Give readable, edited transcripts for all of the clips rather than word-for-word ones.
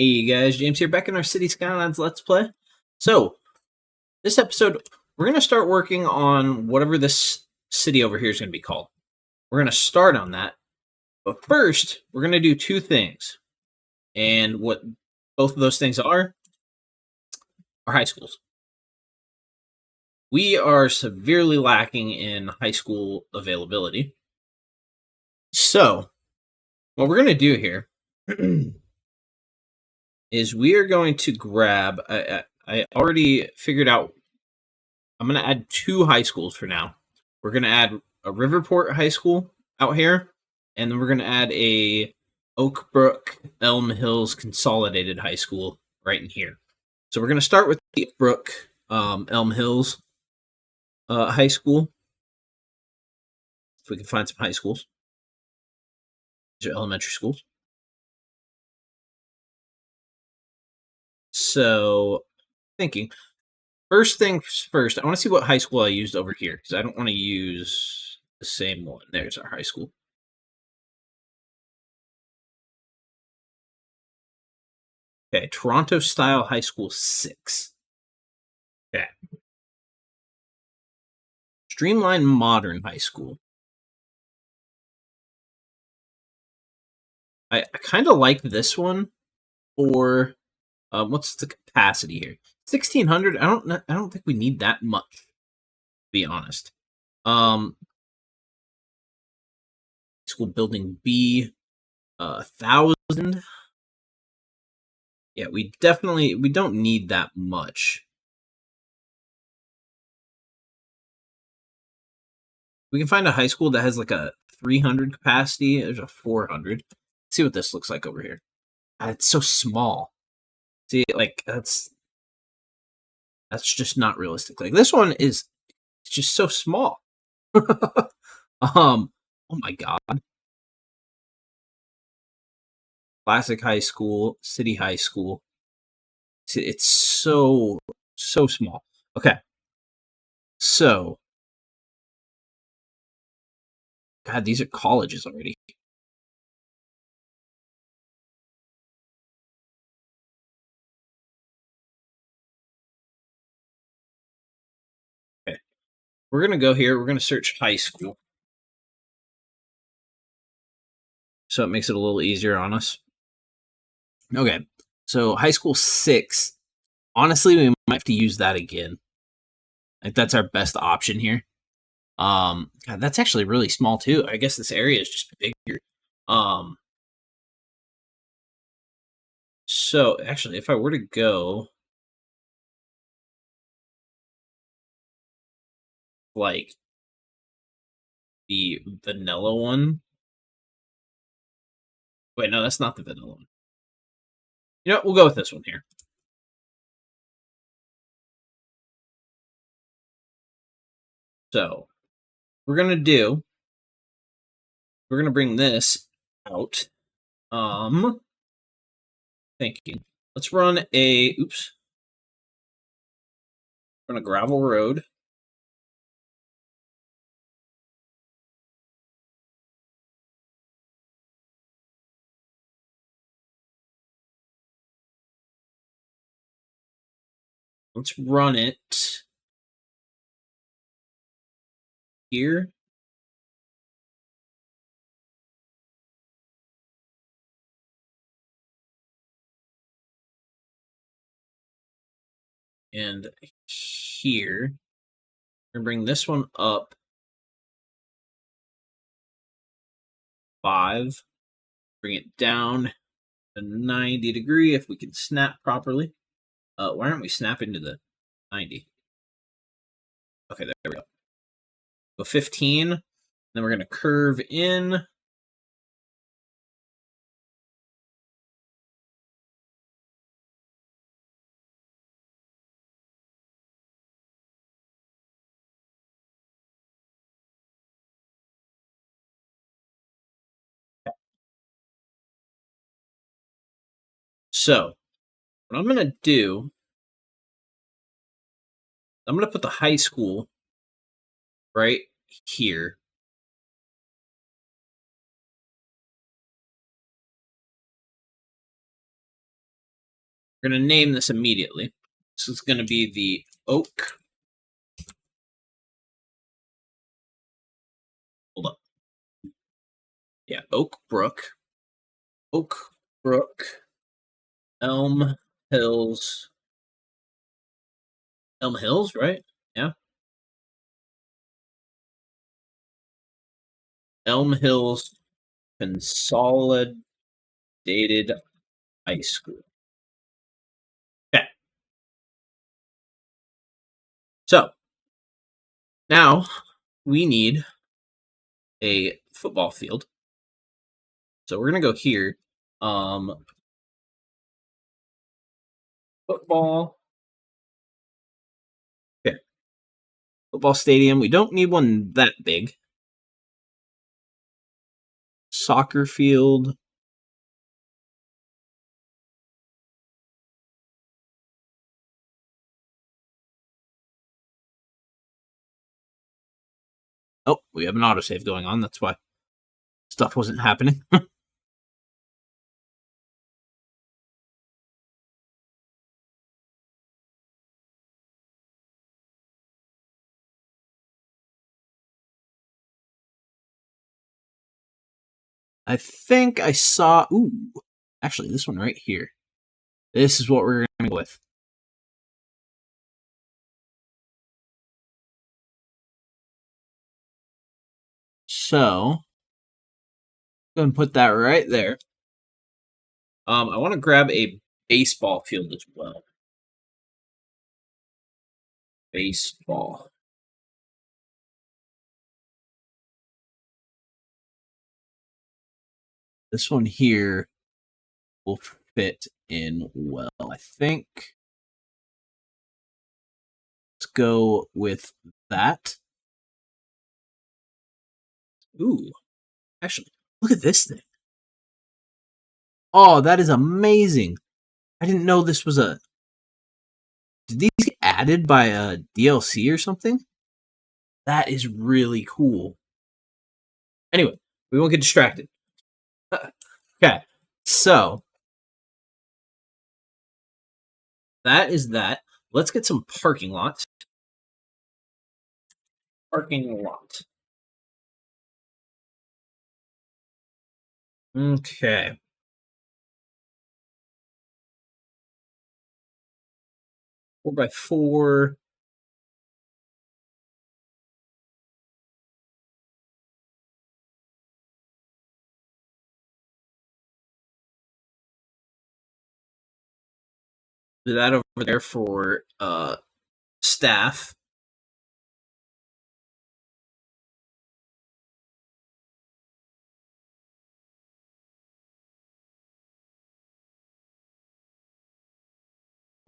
Hey guys, James here, back in our Cities Skylines Let's Play. So, this episode, we're going to start working on whatever this city over here is going to be called. We're going to start on that, but first, we're going to do two things. And what both of those things are high schools. We are severely lacking in high school availability. So, what we're going to do here is we are going to grab, I already figured out, I'm going to add two high schools for now. We're going to add a Riverport High School out here, and then we're going to add a Oakbrook Elm Hills Consolidated High School right in here. So we're going to start with the Oakbrook Elm Hills High School. If we can find some high schools. These are elementary schools. So, thinking. First things first, I want to see what high school I used over here, because I don't want to use the same one. There's our high school. Okay, Toronto Style High School 6. Okay. Streamline Modern High School. I kind of like this one for... what's the capacity here? 1,600. I don't think we need that much, to be honest. School building B, 1,000. Yeah, we don't need that much. We can find a high school that has like a 300 capacity. There's a 400. Let's see what this looks like over here. It's so small. See, like that's just not realistic. Like this one is just so small. Oh my god. Classic high school, city high school. It's so small. Okay. So God, these are colleges already. Okay. We're gonna go here, we're gonna search high school. So it makes it a little easier on us. Okay, so high school 6. Honestly, we might have to use that again. Like that's our best option here. God, that's actually really small too. I guess this area is just bigger. So actually, if I were to go like the vanilla one. Wait, no, that's not the vanilla one. You know what? We'll go with this one here. So, we're going to bring this out. Thinking. Let's run a, run a gravel road. Let's run it here. And here. We're going to bring this one up 5. Bring it down to 90 degree if we can snap properly. Why aren't we snapping to the 90? Okay, there we go. Go 15. Then we're going to curve in. So, what I'm going to do, I'm going to put the high school right here. We're going to name this immediately. This is going to be the Oak. Hold up. Yeah, Oakbrook. Oakbrook. Elm Hills. Elm Hills, right? Yeah. Elm Hills Consolidated High School. Okay. So now we need a football field. So we're gonna go here. Football. Okay. Football stadium. We don't need one that big. Soccer field. Oh, we have an autosave going on. That's why stuff wasn't happening. I think I saw. Ooh, actually, this one right here. This is what we're gonna go with. So, go and put that right there. I want to grab a baseball field as well. Baseball. This one here will fit in well, I think. Let's go with that. Ooh, actually, look at this thing. Oh, that is amazing. I didn't know this was a... Did these get added by a DLC or something? That is really cool. Anyway, we won't get distracted. Okay, so that is that. Let's get some parking lots. Parking lot. Okay. Four by four. Do that over there for staff.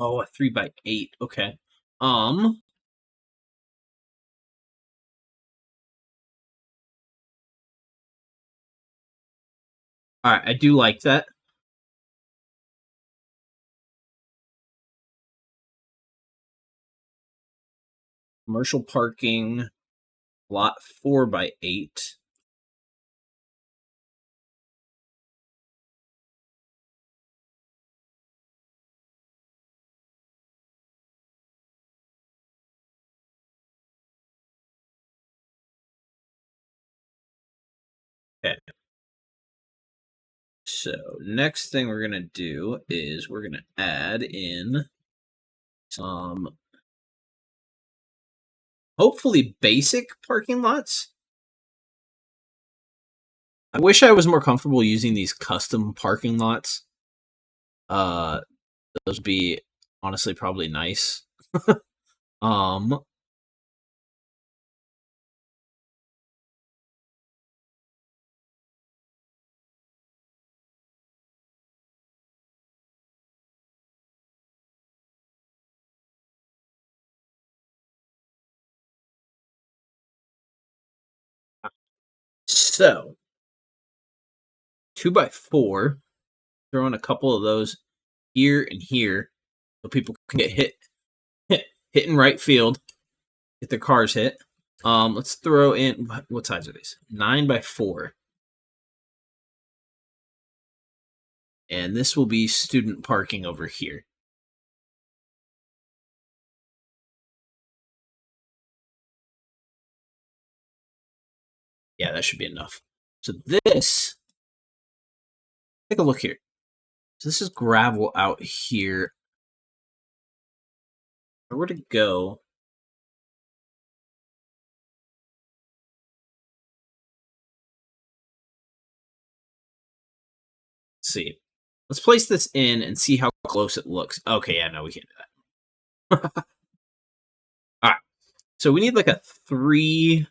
Oh, a 3x8. Okay. All right, I do like that. Commercial parking, lot 4x8. Okay. So next thing we're gonna do is we're gonna add in some hopefully basic parking lots. I wish I was more comfortable using these custom parking lots. Those would be honestly probably nice. um so 2x4, throw in a couple of those here and here so people can get hit in right field, get their cars hit. Let's throw in, what size are these? 9x4. And this will be student parking over here. Yeah, that should be enough. So this, take a look here. So this is gravel out here. If I were to go, let's see. Let's place this in and see how close it looks. Okay, yeah, no, we can't do that. All right. So we need like a 3.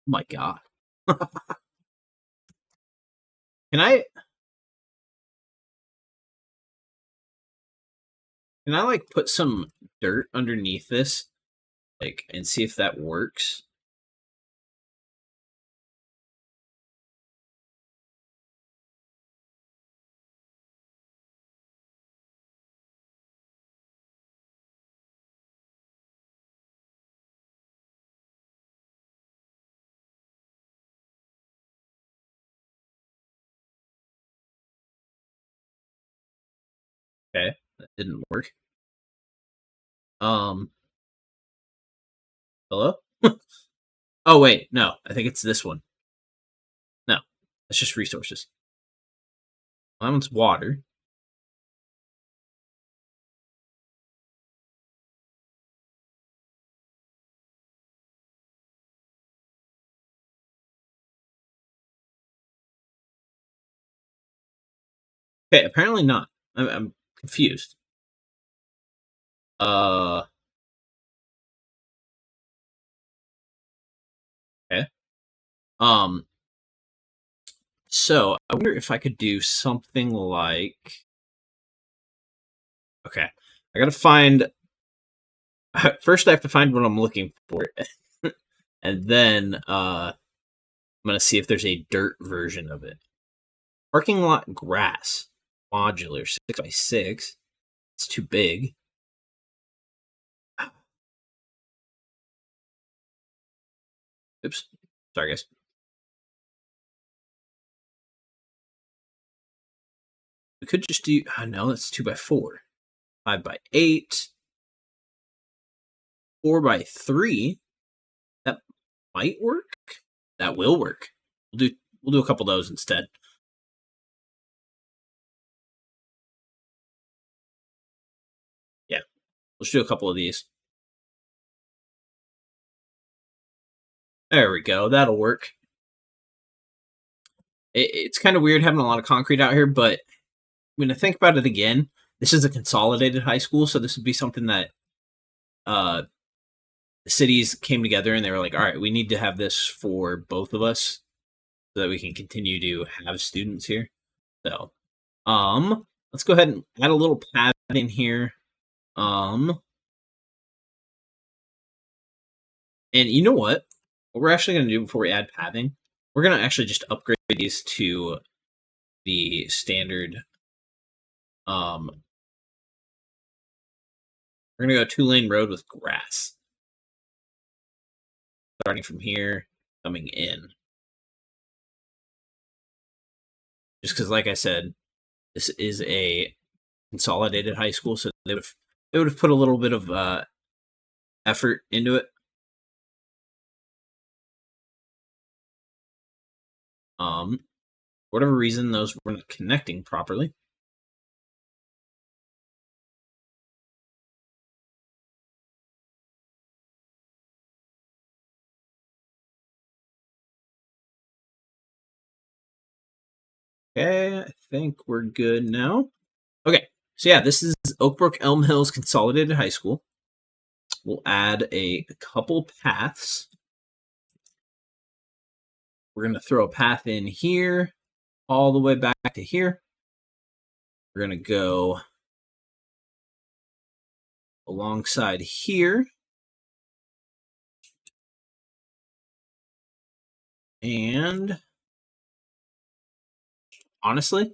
Oh my god. Can I like put some dirt underneath this, like, and see if that works? Okay, that didn't work. Hello? Oh wait, no, I think it's this one. No, that's just resources. That one's water. Okay, apparently not. I'm confused. Uh, okay. Um, so I wonder if I could do something like. Okay, I gotta find. First, I have to find what I'm looking for, and then I'm gonna see if there's a dirt version of it. Parking lot grass, modular 6x6. It's too big. Oops, sorry guys. We could just do. Oh, no, that's 2x4. 5x8. 4x3. That might work. That will work. We'll do a couple of those instead. Yeah, let's do a couple of these. There we go. That'll work. It's kind of weird having a lot of concrete out here, but when I think about it again, this is a consolidated high school, so this would be something that the cities came together and they were like, all right, we need to have this for both of us so that we can continue to have students here. So, let's go ahead and add a little pad in here. And you know what? What we're actually going to do before we add pathing, we're going to actually just upgrade these to the standard. We're going to go 2-lane road with grass. Starting from here, coming in. Just because, like I said, this is a consolidated high school, so they would have put a little bit of effort into it. For whatever reason, those weren't connecting properly. Okay, I think we're good now. Okay, so yeah, this is Oakbrook Elm Hills Consolidated High School. We'll add a couple paths. We're going to throw a path in here, all the way back to here. We're going to go alongside here. And honestly,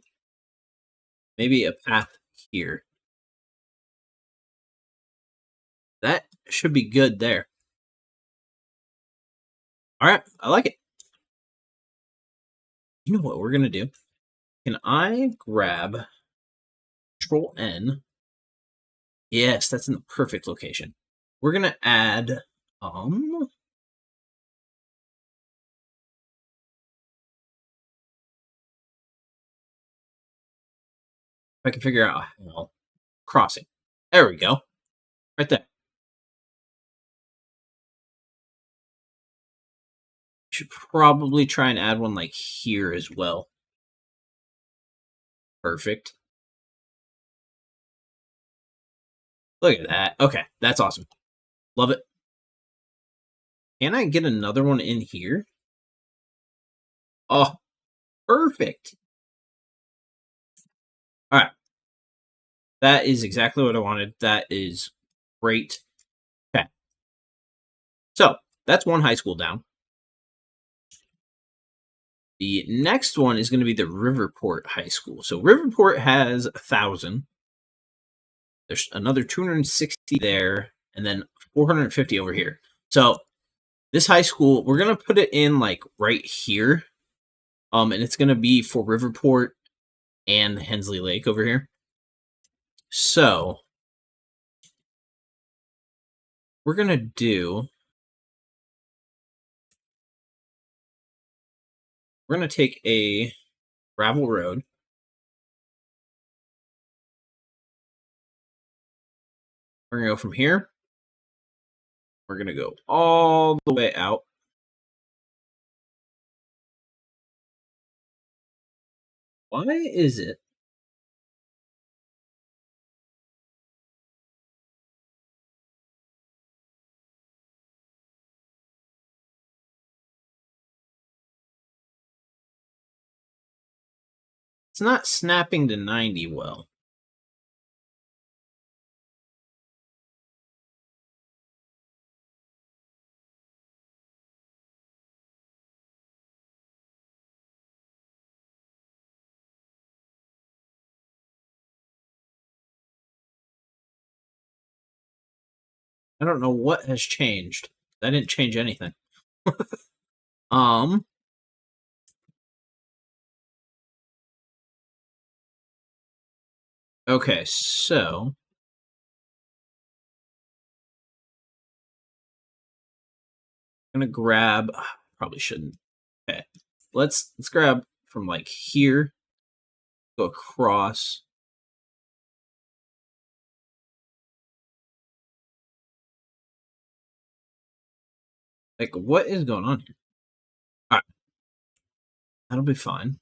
maybe a path here. That should be good there. All right, I like it. You know what we're going to do? Can I grab Control N. Yes, that's in the perfect location. We're gonna add if I can figure out how crossing. There we go. Right there. Should probably try and add one like here as well. Perfect. Look at that. Okay, that's awesome. Love it. Can I get another one in here? Oh, perfect. All right. That is exactly what I wanted. That is great. Okay. So that's one high school down. The next one is going to be the Riverport High School. So Riverport has 1,000. There's another 260 there, and then 450 over here. So this high school, we're going to put it in like right here. And it's going to be for Riverport and Hensley Lake over here. So we're going to do, we're going to take a gravel road. We're going to go from here. We're going to go all the way out. Why is it? It's not snapping to 90 well. I don't know what has changed. I didn't change anything. Okay, so I'm gonna grab, probably shouldn't. Okay. Let's grab from like here, go across. Like, what is going on here? All right. That'll be fine.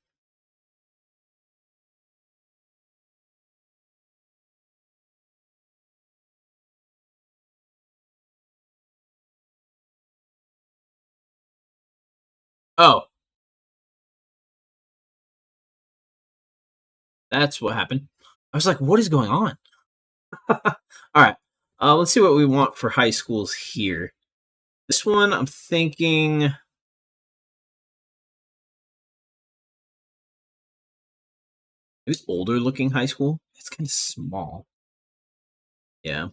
Oh, that's what happened. I was like, what is going on? All right. Let's see what we want for high schools here. This one, I'm thinking. This older looking high school. It's kind of small. Yeah.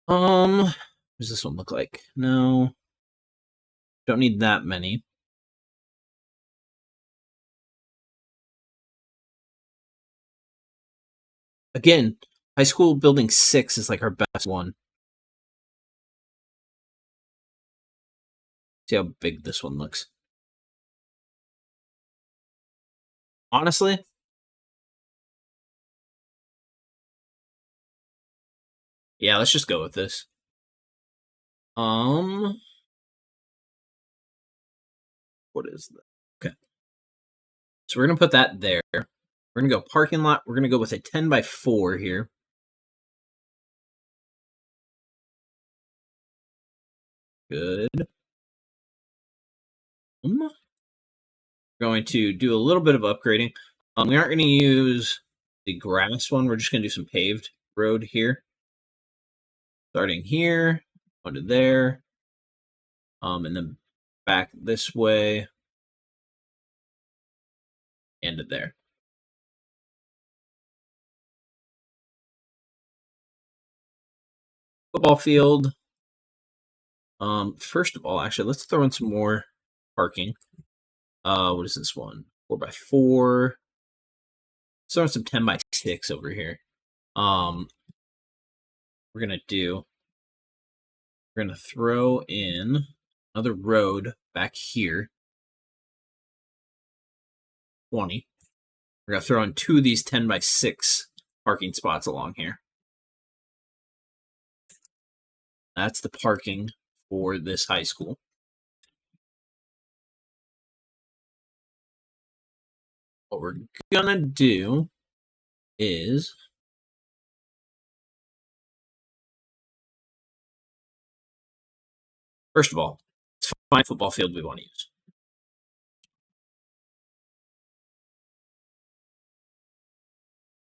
What does this one look like? No. Don't need that many. Again, high school building 6 is like our best one. See how big this one looks. Honestly, yeah, let's just go with this. What is that? Okay. So we're gonna put that there. We're gonna go parking lot. We're gonna go with a 10 by 4 here. Good. We're going to do a little bit of upgrading. We aren't going to use the grass one. We're just going to do some paved road here. Starting here, going to there, and then back this way, and to there. Football field. First of all, actually, let's throw in some more parking. What is this one? 4x4. Let's throw in some 10x6 over here. We're gonna throw in another road back here. 20. We're gonna throw in 2 of these 10x6 parking spots along here. That's the parking for this high school. What we're gonna do is first of all, let's find a football field we want to use.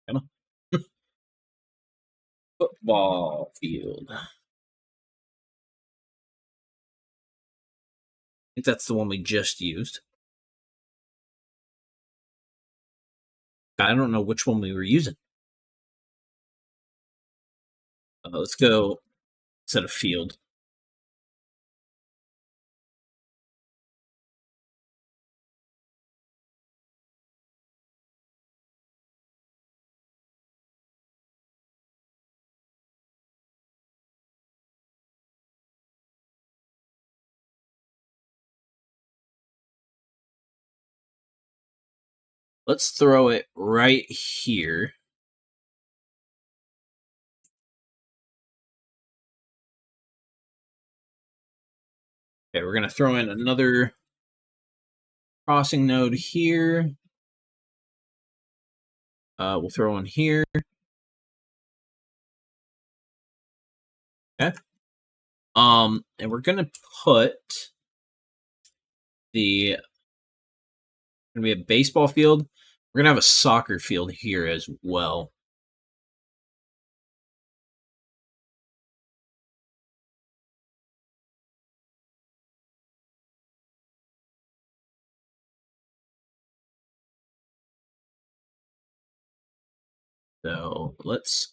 Come on. Football field. I think that's the one we just used. I don't know which one we were using. Let's go set a field. Let's throw it right here. Okay, we're going to throw in another crossing node here. We'll throw in here. Okay. And we're going to put going to be a baseball field. We're going to have a soccer field here as well. So let's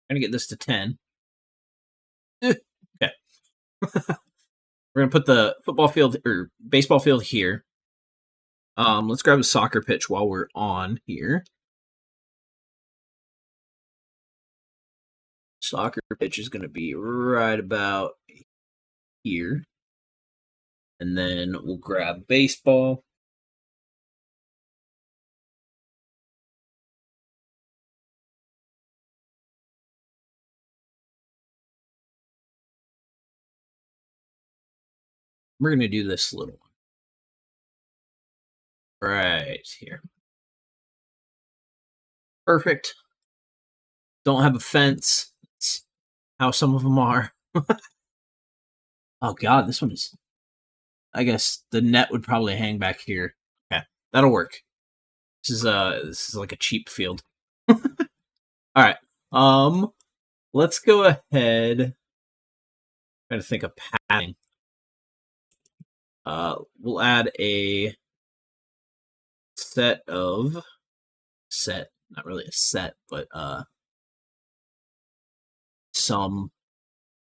I'm gonna get this to 10. Okay. We're gonna put the football field or baseball field here. Let's grab a soccer pitch while we're on here. Soccer pitch is gonna be right about here. And then we'll grab baseball. We're going to do this little one right here. Perfect. Don't have a fence. That's how some of them are. Oh god, this one is... I guess the net would probably hang back here. Okay, that'll work. This is like a cheap field. Alright. Let's go ahead. Trying to think of padding. We'll add a not really a set, but some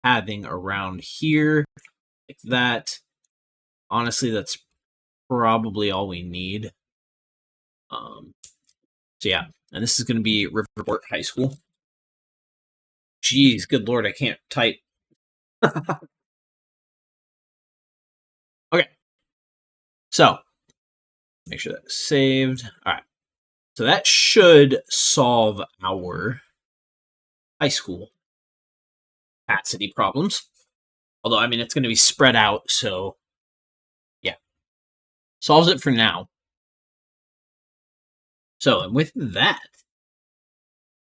padding around here like that. Honestly, that's probably all we need. So yeah, and this is going to be Riverport High School. Jeez, good lord, I can't type. Okay, so make sure that's saved. All right, so that should solve our high school capacity problems. Although, I mean, it's going to be spread out, so yeah, solves it for now. So, and with that,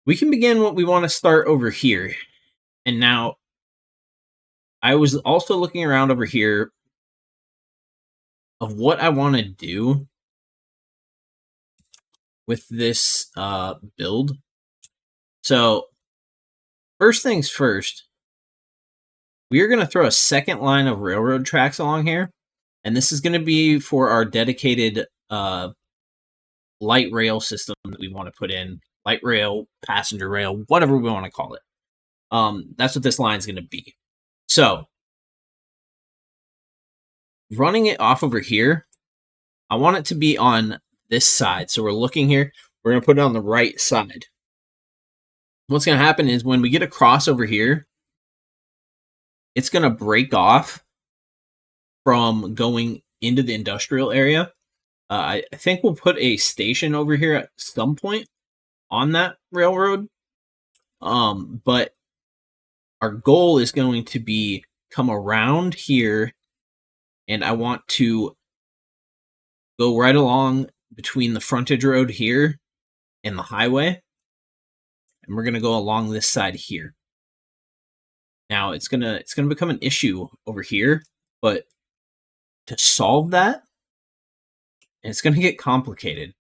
we can begin what we want to start over here. And now, I was also looking around over here of what I want to do with this build. So, first things first, we are going to throw a second line of railroad tracks along here. And this is going to be for our dedicated light rail system that we want to put in. Light rail, passenger rail, whatever we want to call it. That's what this line is going to be. So, running it off over here, I want it to be on this side. So we're looking here. We're going to put it on the right side. What's going to happen is when we get across over here, it's going to break off from going into the industrial area. I think we'll put a station over here at some point on that railroad. But our goal is going to be come around here, and I want to go right along between the frontage road here and the highway. And we're going to go along this side here. Now it's going to become an issue over here, but to solve that, and it's going to get complicated,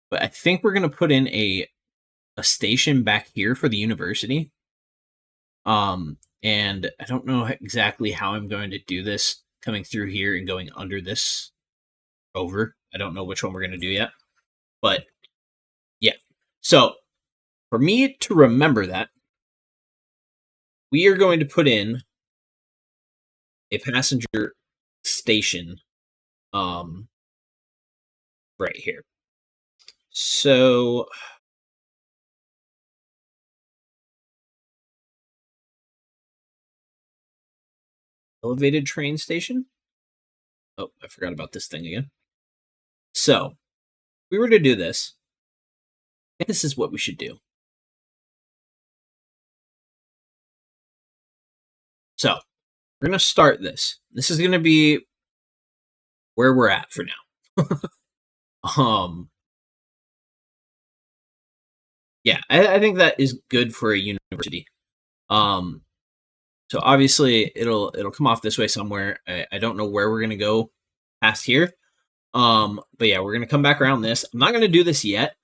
but I think we're going to put in a station back here for the university. And I don't know exactly how I'm going to do this, coming through here and going under this over. I don't know which one we're going to do yet, but yeah. So for me to remember that, we are going to put in a passenger station right here. So elevated train station. Oh, I forgot about this thing again. So if we were to do this, I think this is what we should do. So we're going to start this. This is going to be where we're at for now. Yeah, I think that is good for a university. So obviously it'll come off this way somewhere. I don't know where we're gonna go past here. But yeah, we're gonna come back around this. I'm not gonna do this yet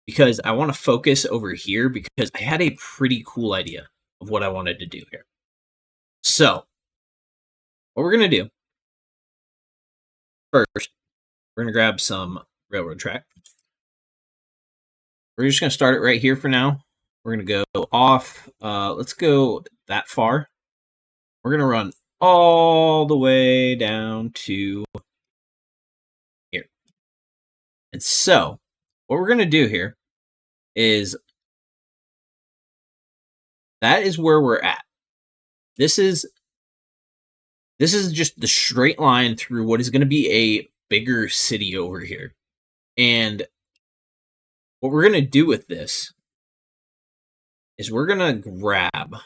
because I want to focus over here because I had a pretty cool idea of what I wanted to do here. So what we're gonna do first, we're gonna grab some railroad track. We're just gonna start it right here for now. We're gonna go off. Let's go that far. We're going to run all the way down to here. And so, what we're going to do here is, that is where we're at. This is just the straight line through what is going to be a bigger city over here. And what we're going to do with this is we're going to grab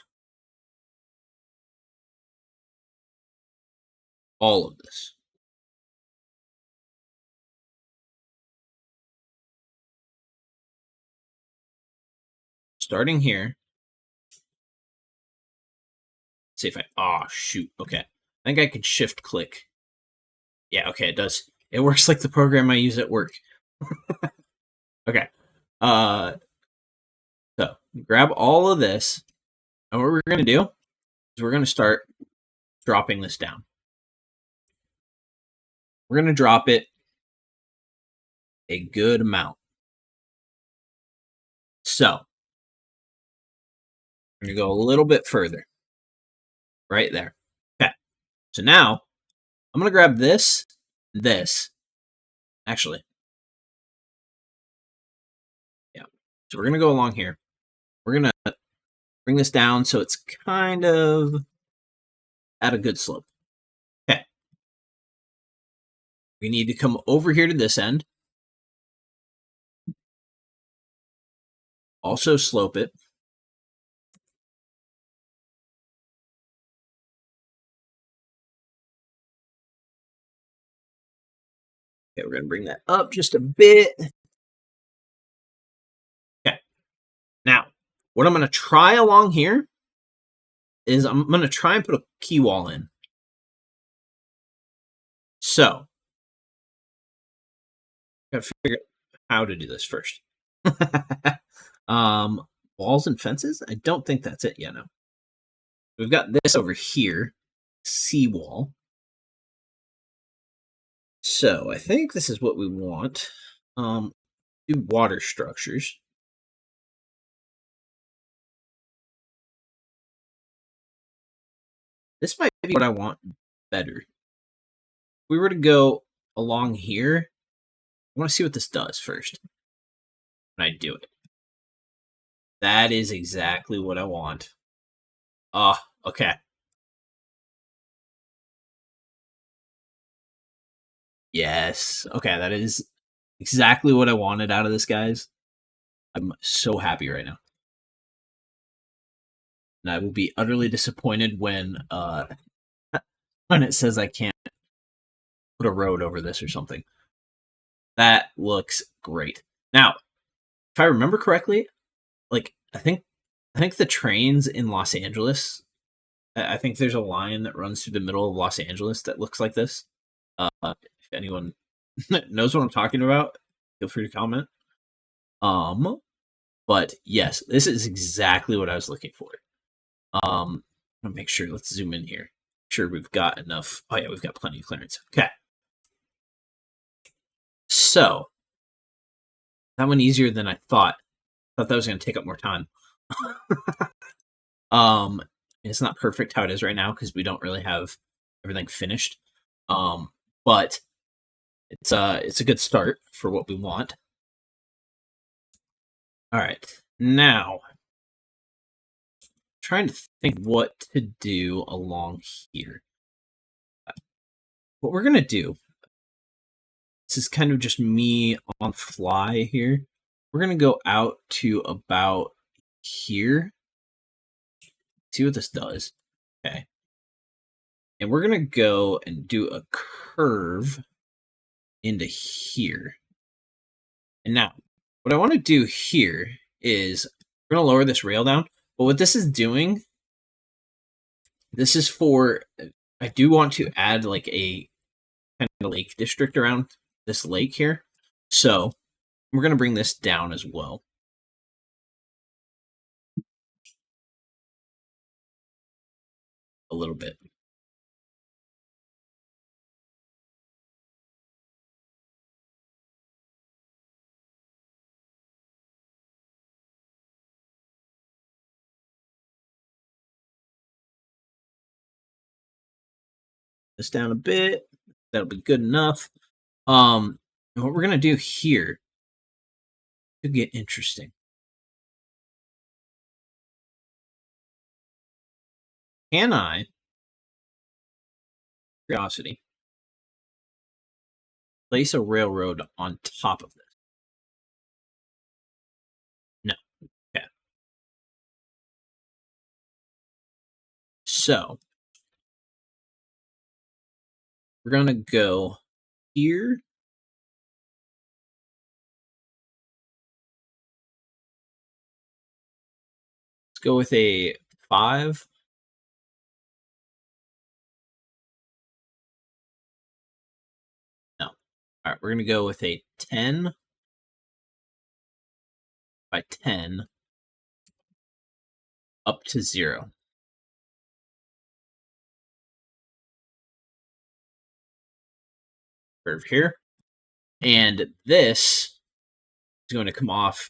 all of this. Starting here. See if oh shoot, okay. I think I can shift click. Yeah, okay, it does. It works like the program I use at work. Okay. So grab all of this, and what we're gonna do is we're gonna start dropping this down. We're gonna drop it a good amount. So we're gonna go a little bit further. Right there. Okay. So now I'm gonna grab this. Actually. Yeah. So we're gonna go along here. We're gonna bring this down so it's kind of at a good slope. Okay. We need to come over here to this end. Also slope it. Okay, we're going to bring that up just a bit. Okay. Now, what I'm going to try along here is I'm going to try and put a key wall in. So, I got to figure out how to do this first. Walls and fences? I don't think that's it yet. No. We've got this over here, seawall. So I think this is what we want. Do water structures. This might be what I want better. If we were to go along here, I want to see what this does first. When I do it. That is exactly what I want. Okay. Yes. Okay, that is exactly what I wanted out of this, guys. I'm so happy right now. And I will be utterly disappointed when it says I can't put a road over this or something. That looks great. Now, if I remember correctly, like I think the trains in Los Angeles, I think there's a line that runs through the middle of Los Angeles that looks like this. If anyone knows what I'm talking about, feel free to comment. But yes, this is exactly what I was looking for. I'm gonna make sure. Let's zoom in here. Make sure we've got enough. Oh yeah, we've got plenty of clearance. Okay. So that went easier than I thought. I thought that was gonna take up more time. It's not perfect how it is right now because we don't really have everything finished. But it's a good start for what we want. All right, now trying to think what to do along here. What we're gonna do. This is kind of just me on the fly here. We're gonna go out to about here. See what this does. Okay. And we're gonna go and do a curve into here. And now, what I want to do here is we're gonna lower this rail down. But what this is doing, this is for. I do want to add like a kind of lake district around this lake here. So we're gonna bring this down as well. A little bit. This down a bit. That'll be good enough. And what we're gonna do here could get interesting. Can I, curiosity, place a railroad on top of this? No. Okay. So we're gonna go here. Let's go with a 5. No. All right, we're gonna go with a 10 by 10 up to 0. Curve here. And this is going to come off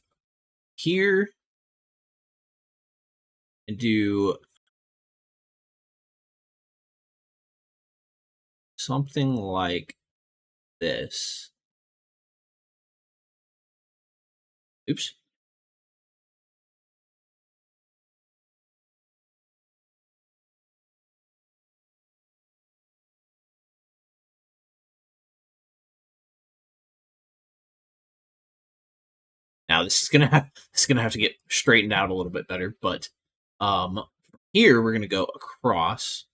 here and do something like this. Oops. Now this is gonna have to get straightened out a little bit better, but here we're gonna go across.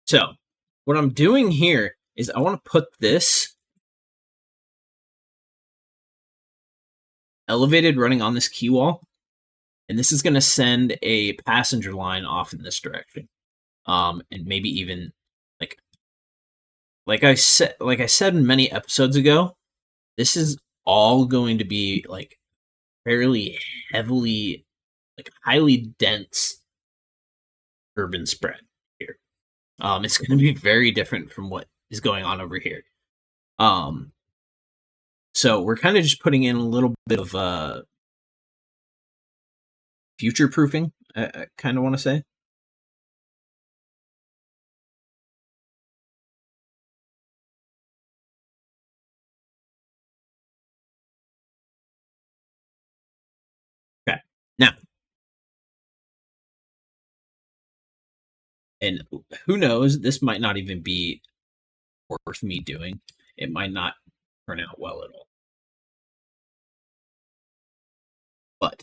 So what I'm doing here is I want to put this elevated running on this key wall, and this is going to send a passenger line off in this direction, and maybe even like like I said many episodes ago, this is all going to be like fairly heavily, like highly dense urban spread here. It's going to be very different from what is going on over here. So we're kind of just putting in a little bit of future proofing. I kind of want to say. Okay, now, and who knows? This might not even be worth me doing. It might not turn out well at all. But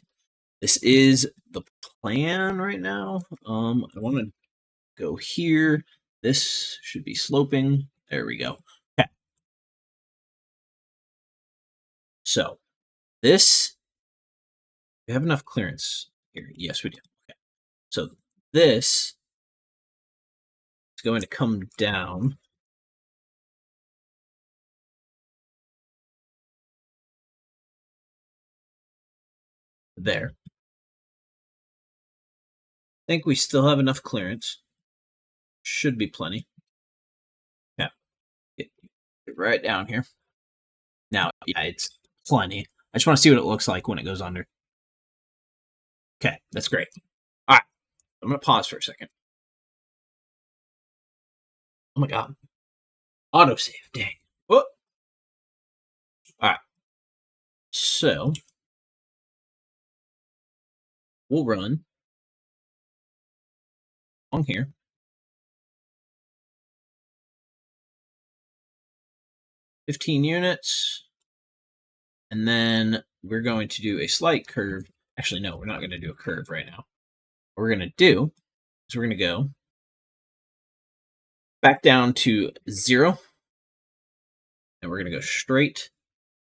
this is the plan right now. I want to go here. This should be sloping. There we go. Okay. So this, we have enough clearance here. Yes, we do. Okay. So this is going to come down. There. I think we still have enough clearance. Should be plenty. Yeah. Get right down here. Now, yeah, it's plenty. I just want to see what it looks like when it goes under. Okay, that's great. All right, I'm going to pause for a second. Oh my god. Autosave, dang. Whoop. All right. So, we'll run on here. $15 units. And then we're going to do a slight curve. Actually, no, we're not going to do a curve right now. What we're going to do is we're going to go back down to 0. And we're going to go straight.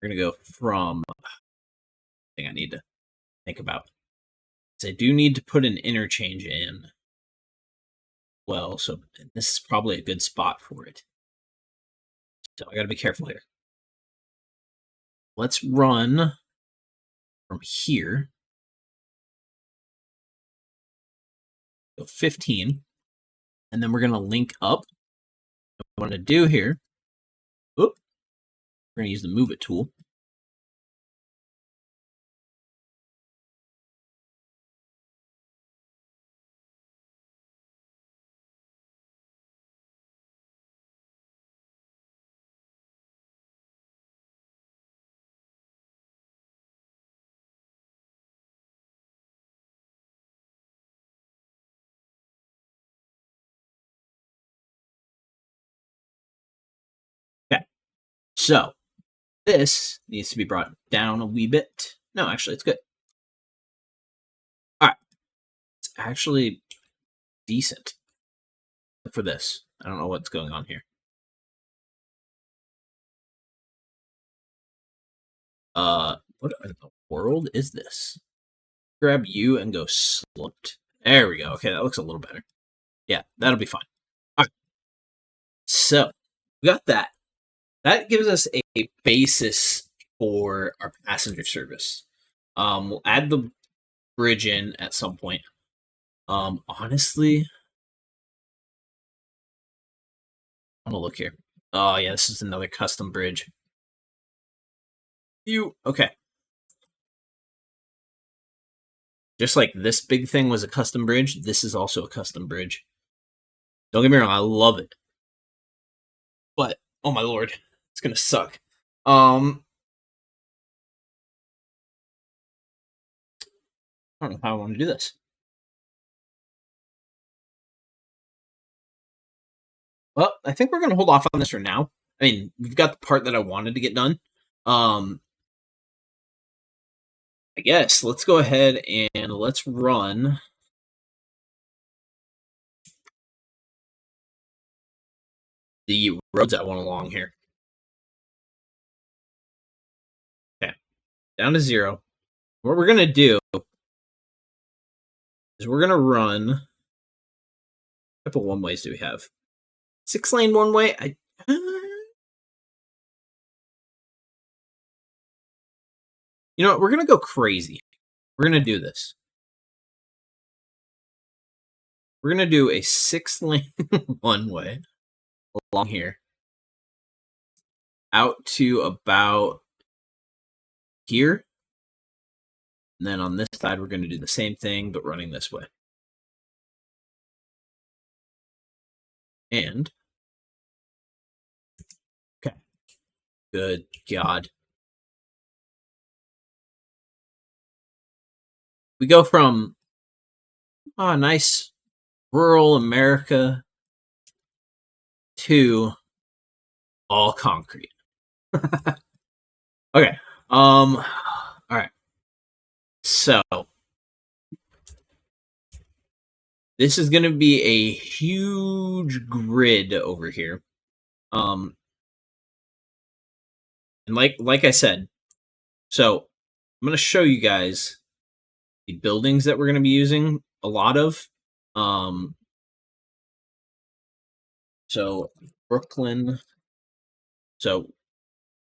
We're going to go from, thing I need to think about. So I do need to put an interchange in. Well, so this is probably a good spot for it. So I got to be careful here. Let's run from here. Go 15. And then we're going to link up. What I want to do here, we're going to use the move it tool. Okay, so this needs to be brought down a wee bit. No, actually, it's good. All right, it's actually decent for this. I don't know what's going on here. What in the world is this? Grab you and go sloped. There we go. Okay, that looks a little better. Yeah, that'll be fine. All right. So we got that. That gives us a basis for our passenger service. We'll add the bridge in at some point. Honestly, I'm gonna look here. Oh yeah, this is another custom bridge. Okay. Just like this big thing was a custom bridge, this is also a custom bridge. Don't get me wrong, I love it. But, oh my lord, it's gonna suck. I don't know how I want to do this. Well, I think we're gonna hold off on this for now. I mean, we've got the part that I wanted to get done. I guess let's go ahead and let's run the roads I want along here. Okay, down to 0. What we're gonna do is we're gonna run. What type of one ways do we have? 6-lane one way. You know what? We're going to go crazy. We're going to do this. We're going to do a 6-lane one-way along here out to about here. And then on this side, we're going to do the same thing, but running this way. And, okay. Good God. We go from, nice rural America to all concrete. Okay. All right. So this is going to be a huge grid over here. And like I said, so I'm going to show you guys the buildings that we're going to be using a lot of. So Brooklyn. So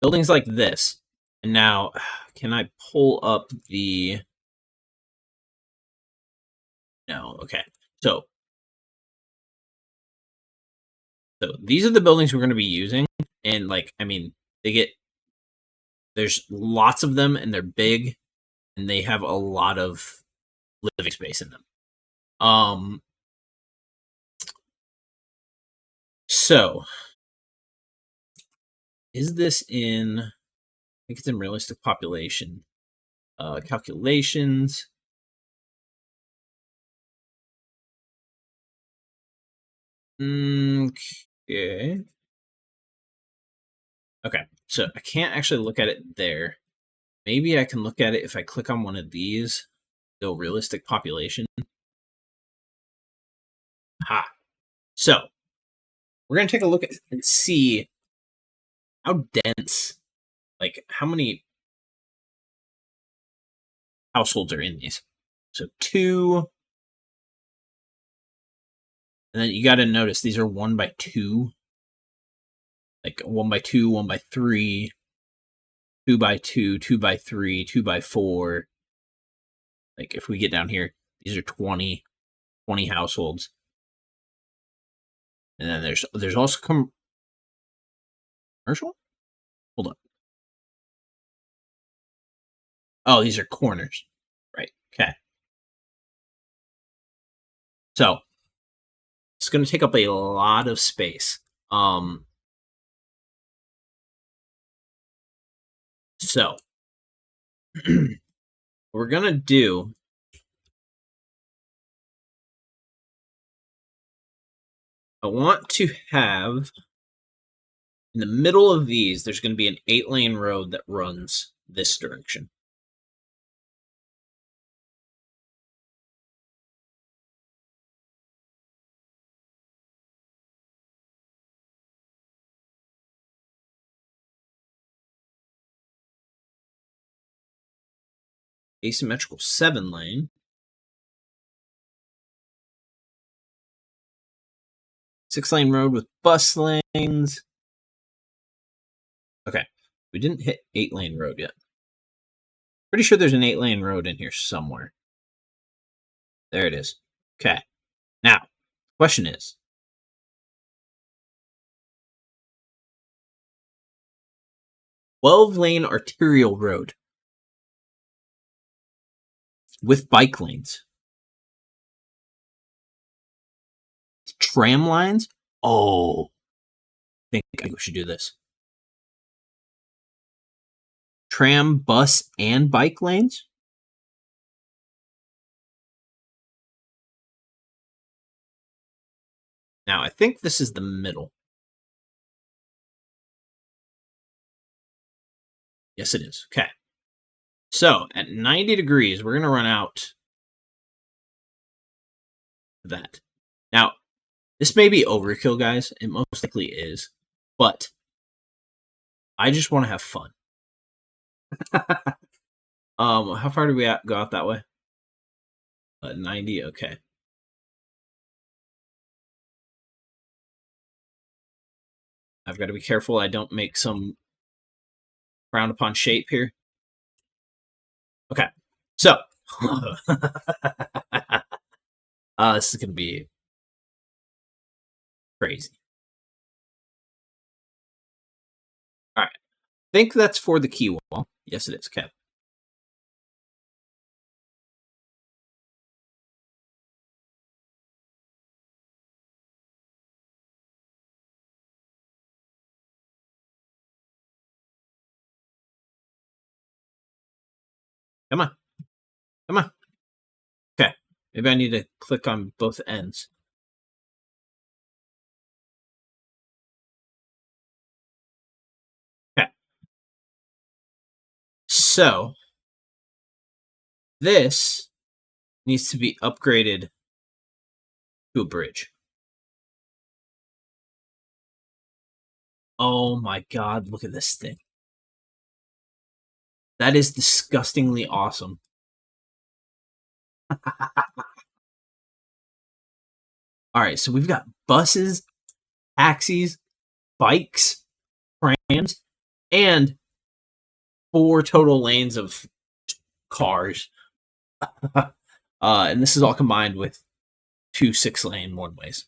buildings like this. And now, can I pull up the... No, okay. So these are the buildings we're going to be using. And there's lots of them and they're big and they have a lot of living space in them. So is this in... I think it's in realistic population. Calculations. Okay. Okay, so I can't actually look at it there. Maybe I can look at it if I click on one of these. Go realistic population. Ha. So we're gonna take a look at and see how dense, like how many households are in these. So 2, and then you got to notice these are 1 by 2, like 1 by 2, 1 by 3, 2 by 2, 2 by 3, 2 by 4. Like if we get down here, these are 20 households. And then there's also commercial? Hold up. Oh, these are corners. Right. Okay. So it's going to take up a lot of space. So what we're going to do, I want to have in the middle of these, there's going to be an 8-lane road that runs this direction. Asymmetrical 7-lane. 6-lane road with bus lanes. Okay, we didn't hit 8-lane road yet. Pretty sure there's an 8-lane road in here somewhere. There it is. Okay. Now, the question is, lane arterial road with bike lanes. Tram lines? Oh, I think we should do this. Tram, bus, and bike lanes? Now, I think this is the middle. Yes, it is. Okay. So, at 90 degrees, we're going to run out that. Now, this may be overkill, guys. It most likely is. But I just want to have fun. How far do we go out that way? 90, okay. I've got to be careful I don't make some frowned upon shape here. Okay, so this is gonna be crazy. All right, think that's for the key wall. Yes, it is. Okay. Come on. Come on. Okay. Maybe I need to click on both ends. Okay. So this needs to be upgraded to a bridge. Oh my god, look at this thing. That is disgustingly awesome. All right, so we've got buses, taxis, bikes, trams, and 4 total lanes of cars. And this is all combined with 2 6-lane one-ways.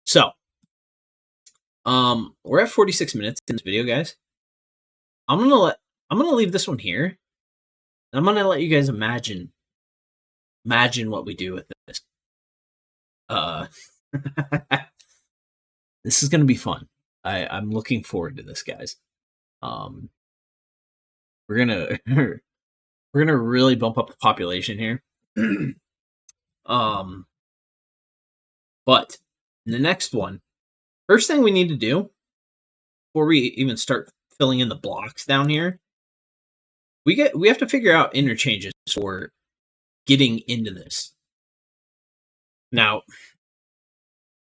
So, we're at 46 minutes in this video, guys. I'm gonna leave this one here. And I'm gonna let you guys imagine what we do with this. This is gonna be fun. I'm looking forward to this, guys. We're gonna we're gonna really bump up the population here. But in the next one, first thing we need to do before we even start filling in the blocks down here, we have to figure out interchanges for getting into this. Now,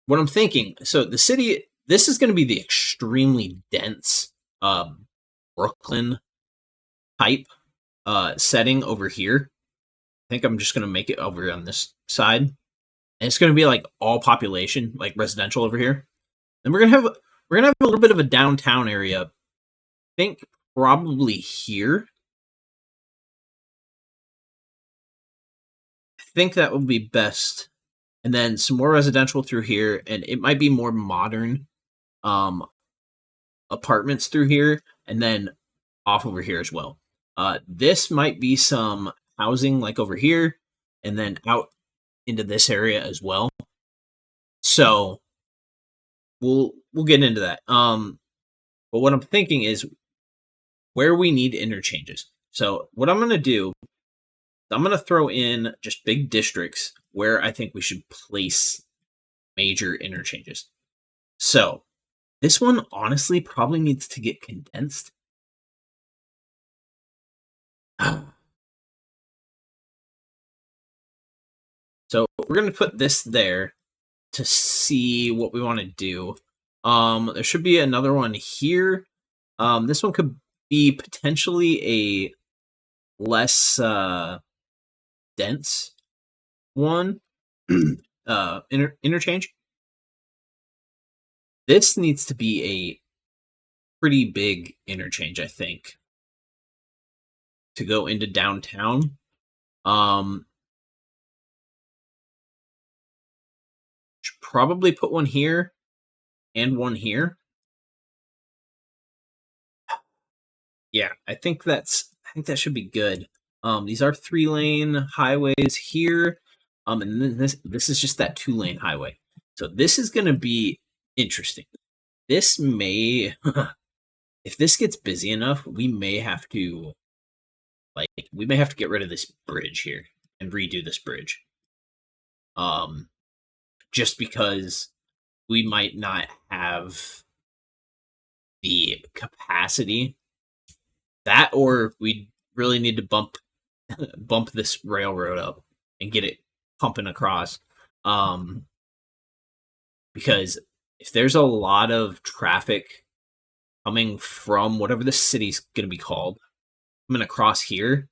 what I'm thinking, so the city, this is going to be the extremely dense Brooklyn type setting over here. I think I'm just going to make it over on this side. And it's going to be like all population, like residential over here. And we're going to have a little bit of a downtown area. I think probably here. I think that would be best. And then some more residential through here, and it might be more modern apartments through here, and then off over here as well. This might be some housing like over here, and then out into this area as well. So we'll get into that. But what I'm thinking is where we need interchanges. So what I'm going to do, I'm going to throw in just big districts where I think we should place major interchanges. So this one honestly probably needs to get condensed. So we're going to put this there to see what we want to do. There should be another one here. This one could be potentially a less dense one. Interchange. This needs to be a pretty big interchange, I think, to go into downtown. Should probably put one here and one here. Yeah, I think that should be good. These are 3-lane highways here. And then this is just that 2-lane highway. So this is going to be interesting. This may, if this gets busy enough, we may have to get rid of this bridge here and redo this bridge. Just because we might not have the capacity, that, or we really need to bump this railroad up and get it pumping across. Because if there's a lot of traffic coming from whatever the city's going to be called, coming across here,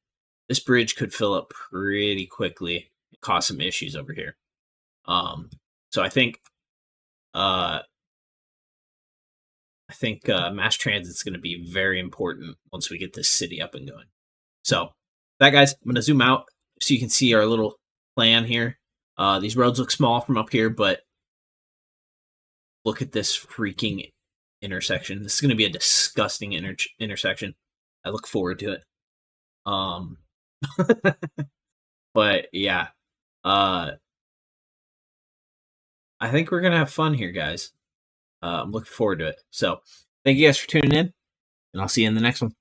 this bridge could fill up pretty quickly and cause some issues over here. So I think I think mass transit's going to be very important once we get this city up and going. So, that guys, I'm going to zoom out so you can see our little plan here. These roads look small from up here, but look at this freaking intersection. This is going to be a disgusting intersection. I look forward to it. But yeah, I think we're going to have fun here, guys. I'm looking forward to it. So, thank you guys for tuning in, and I'll see you in the next one.